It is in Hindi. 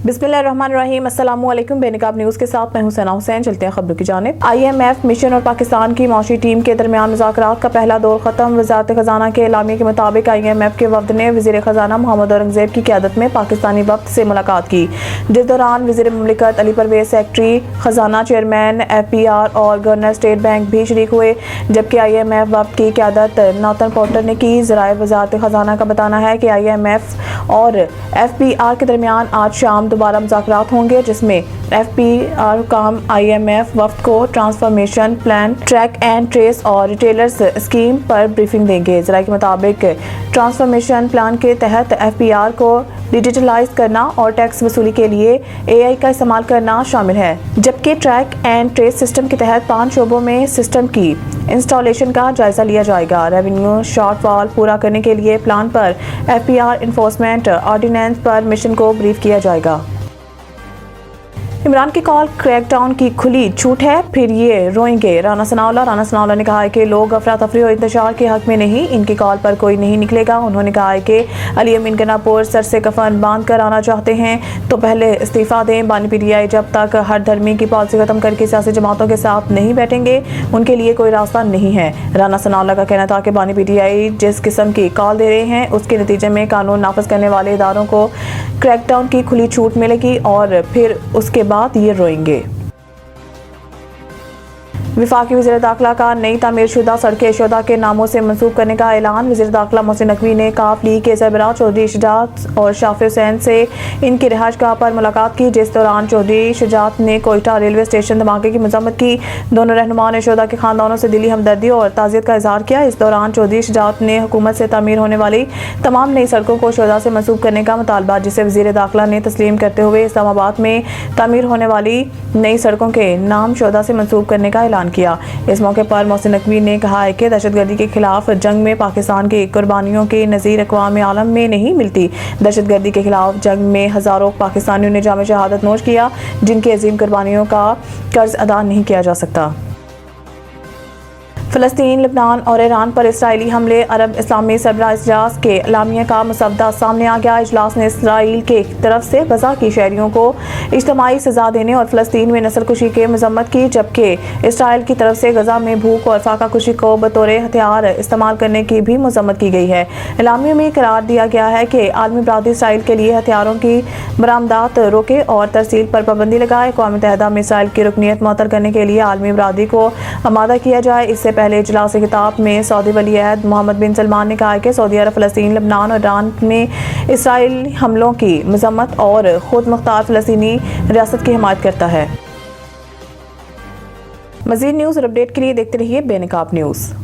बिस्मिल्लाहिर्रहमानिर्रहीम, अस्सलामुअलैकुम। बेनकाब न्यूज़ के साथ मैं हूं सना हुसैन। चलते हैं खबरों की जानिब। IMF मिशन और पाकिस्तान की मौशी टीम के दरमियान मुज़ाकरात का पहला दौर खत्म। वज़ारत ख़जाना के एलामिया के मुताबिक IMF के वफ़द ने वज़ीर ख़जाना मोहम्मद औरंगज़ेब की क़यादत में पाकिस्तानी वफ़द से मुलाकात की, जिस दौरान वज़ीर मुमलिकत अली परवेज़, सेक्रेटरी ख़जाना, चेयरमैन FPR और गवर्नर स्टेट बैंक भी शरीक हुए। जबकि IMF वफ़द की क़यादत नॉर्थन पोर्टर ने की। ज़राए वज़ारत ख़जाना का बताना है कि IMF और FPR के दरमियान आज शाम दोबारा मुज़ाकरात होंगे, जिसमें FPR काम IMF वफ़द को transformation plan, track and trace और रिटेलर्स स्कीम पर ब्रीफिंग देंगे। ज़राए के मुताबिक ट्रांसफॉर्मेशन प्लान के तहत FPR को डिजिटलाइज करना और टैक्स वसूली के लिए AI का इस्तेमाल करना शामिल है, जबकि ट्रैक एंड ट्रेस सिस्टम के तहत 5 शोबों में सिस्टम की इंस्टॉलेशन का जायजा लिया जाएगा। रेवेन्यू शॉर्टफॉल पूरा करने के लिए प्लान पर FPR इन्फोर्समेंट ऑर्डिनेंस पर मिशन को ब्रीफ किया जाएगा। इमरान की कॉल क्रैकडाउन की खुली छूट है, फिर ये रोएंगे। राना सनाउल्लाह ने कहा है कि लोग अफरा तफरी और इंतशार के हक में नहीं, इनकी कॉल पर कोई नहीं निकलेगा। उन्होंने कहा है कि अली अमीन गनापुर सर से कफन बांध कर आना चाहते हैं तो पहले इस्तीफा दें। बानी PTI जब तक हर धर्मी की पॉलिसी खत्म करके सियासी जमातों के साथ नहीं बैठेंगे, उनके लिए कोई रास्ता नहीं है। राना सनाउल्लाह का कहना था कि बानी PTI जिस किस्म की कॉल दे रहे हैं, उसके नतीजे में कानून नाफिज करने वाले इदारों को क्रैकडाउन की खुली छूट मिलेगी और फिर उसके बाद ये रोएंगे। वफाकी वज़ीर दाखिला का नई तामीर शुदा सड़कें शुहदा के नामों से मंसूब करने का ऐलान। वज़ीर दाखिला मोहसिन नकवी ने काफ लीग के सरबराह चौधरी शुजात और शाफी हुसैन से इनकी रिहाइशगाह पर मुलाकात की, जिस दौरान चौधरी शुजात ने कोयटा रेलवे स्टेशन धमाके की मजम्मत की। दोनों रहनुमाओं ने शुहदा के खानदानों से दिली हमदर्दी और ताज़ियत का इजहार किया। इस दौरान चौधरी शुजात ने हुकूमत से तामीर होने वाली तमाम नई सड़कों को शुहदा से मंसूब करने का मुतालबा, जिसे वज़ीर दाखिला ने तस्लीम करते हुए इस्लामाबाद में तामीर होने वाली नई सड़कों के नाम शुहदा से मंसूब करने का ऐलान किया। इस मौके पर मोहसिन नकवी ने कहा है कि दहशतगर्दी के खिलाफ जंग में पाकिस्तान की कुर्बानियों की नज़ीर अक़वाम आलम में नहीं मिलती। दहशतगर्दी के खिलाफ जंग में हज़ारों पाकिस्तानियों ने जाम शहादत नोश किया, जिनकी अजीम कुर्बानियों का कर्ज अदा नहीं किया जा सकता। फ़लस्तीन, लबनान और ईरान पर इसराइली हमले। अरब इस्लामी सरबराह इजलास के एलामिया का मसवदा सामने आ गया। इजलास ने इसराइल के तरफ से गजा की शहरियों को इज्तिमाई सजा देने और फ़लस्तीन में नस्लकुशी के मजम्मत की, जबकि इसराइल की तरफ से गजा में भूख और फाका कुशी को बतौर हथियार इस्तेमाल करने की भी मजम्मत की गई है। एलामिया में करार दिया गया है कि आलमी बरादरी इसराइल के लिए हथियारों की बरामदात रोके और तरसील पर पाबंदी लगाए। अक़वाम मुत्तहिदा में इसराइल की रुकनीत मुअत्तल करने के लिए आलमी बरादरी को आमादा किया जाए। इससे पहले इजलास खिताब में सऊदी वली अहद मोहम्मद बिन सलमान ने कहा कि सऊदी अरब फ़लस्तीन, लबनान और ईरान में इसराइली हमलों की मजम्मत और खुद मुख्तार फ़लस्तीनी रियासत की हिमायत करता है। मज़ीद न्यूज़ और अपडेट के लिए देखते रहिए बेनकाब न्यूज़।